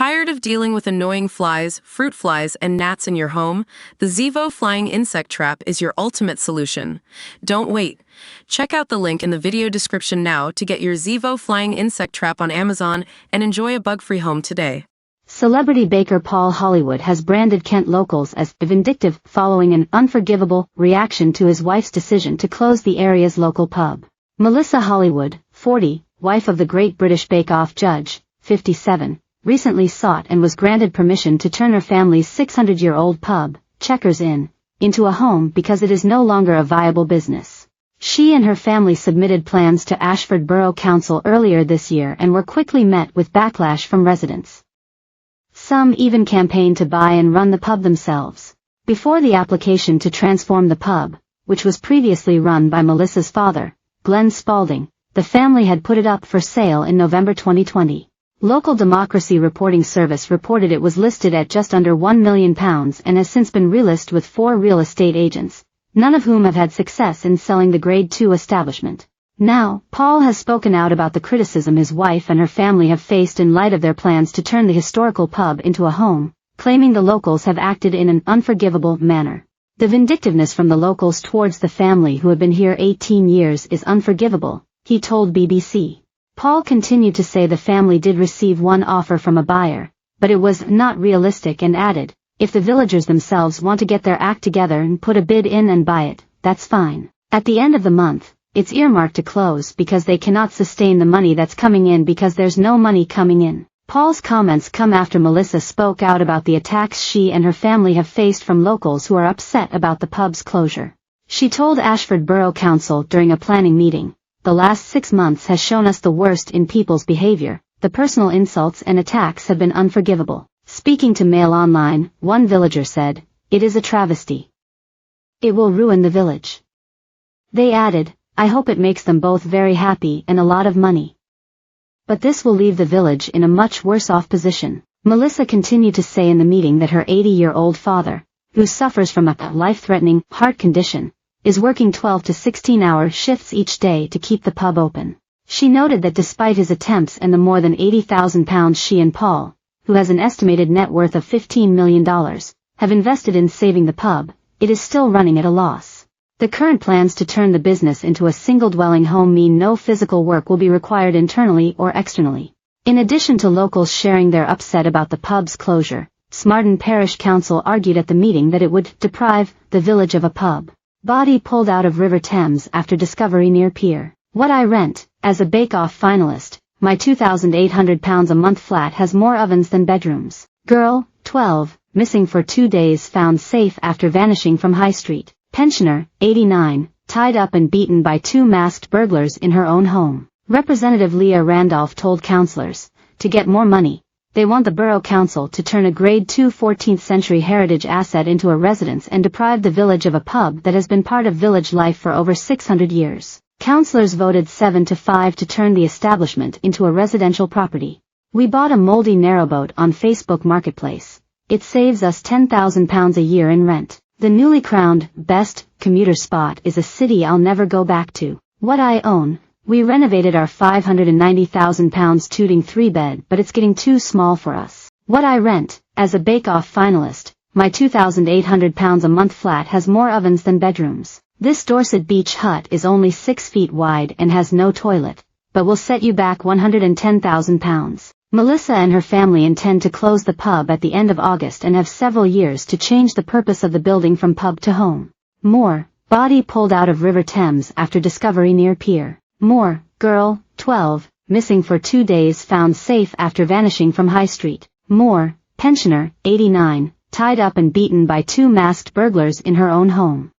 Tired of dealing with annoying flies, fruit flies, and gnats in your home? The Zevo Flying Insect Trap is your ultimate solution. Don't wait. Check out the link in the video description now to get your Zevo Flying Insect Trap on Amazon and enjoy a bug-free home today. Celebrity baker Paul Hollywood has branded Kent locals as vindictive following an unforgivable reaction to his wife's decision to close the area's local pub. Melissa Hollywood, 40, wife of the Great British Bake Off judge, 57, recently sought and was granted permission to turn her family's 600-year-old pub, Checkers Inn, into a home because it is no longer a viable business. She and her family submitted plans to Ashford Borough Council earlier this year and were quickly met with backlash from residents. Some even campaigned to buy and run the pub themselves. Before the application to transform the pub, which was previously run by Melissa's father, Glenn Spalding, the family had put it up for sale in November 2020. Local Democracy Reporting Service reported it was listed at just under £1 million and has since been relisted with 4 real estate agents, none of whom have had success in selling the Grade 2 establishment. Now, Paul has spoken out about the criticism his wife and her family have faced in light of their plans to turn the historical pub into a home, claiming the locals have acted in an unforgivable manner. The vindictiveness from the locals towards the family who have been here 18 years is unforgivable, he told BBC. Paul continued to say the family did receive one offer from a buyer, but it was not realistic and added, if the villagers themselves want to get their act together and put a bid in and buy it, that's fine. At the end of the month, it's earmarked to close because they cannot sustain the money that's coming in because there's no money coming in. Paul's comments come after Melissa spoke out about the attacks she and her family have faced from locals who are upset about the pub's closure. She told Ashford Borough Council during a planning meeting, "The last 6 months has shown us the worst in people's behavior. The personal insults and attacks have been unforgivable." Speaking to Mail Online, one villager said, "It is a travesty. It will ruin the village." They added, "I hope it makes them both very happy and a lot of money. But this will leave the village in a much worse off position." Melissa continued to say in the meeting that her 80-year-old father, who suffers from a life-threatening heart condition, is working 12 to 16-hour shifts each day to keep the pub open. She noted that despite his attempts and the more than £80,000 she and Paul, who has an estimated net worth of $15 million, have invested in saving the pub, it is still running at a loss. The current plans to turn the business into a single-dwelling home mean no physical work will be required internally or externally. In addition to locals sharing their upset about the pub's closure, Smarden Parish Council argued at the meeting that it would deprive the village of a pub. Body pulled out of River Thames after discovery near pier. What I rent, as a bake-off finalist, my £2,800 a month flat has more ovens than bedrooms. Girl, 12, missing for 2 days found safe after vanishing from High Street. Pensioner, 89, tied up and beaten by 2 masked burglars in her own home. Representative Leah Randolph told councillors, to get more money, they want the Borough Council to turn a Grade 2 14th-century heritage asset into a residence and deprive the village of a pub that has been part of village life for over 600 years. Councillors voted 7-5 to turn the establishment into a residential property. "We bought a moldy narrowboat on Facebook Marketplace. It saves us £10,000 a year in rent. The newly crowned best commuter spot is a city I'll never go back to. What I own, we renovated our £590,000 Tooting 3-bed, but it's getting too small for us. What I rent, as a bake-off finalist, my £2,800 a month flat has more ovens than bedrooms. This Dorset beach hut is only 6 feet wide and has no toilet, but will set you back £110,000. Melissa and her family intend to close the pub at the end of August and have several years to change the purpose of the building from pub to home. More, body pulled out of River Thames after discovery near pier. More, girl, 12, missing for 2 days found safe after vanishing from High Street. More, pensioner, 89, tied up and beaten by 2 masked burglars in her own home.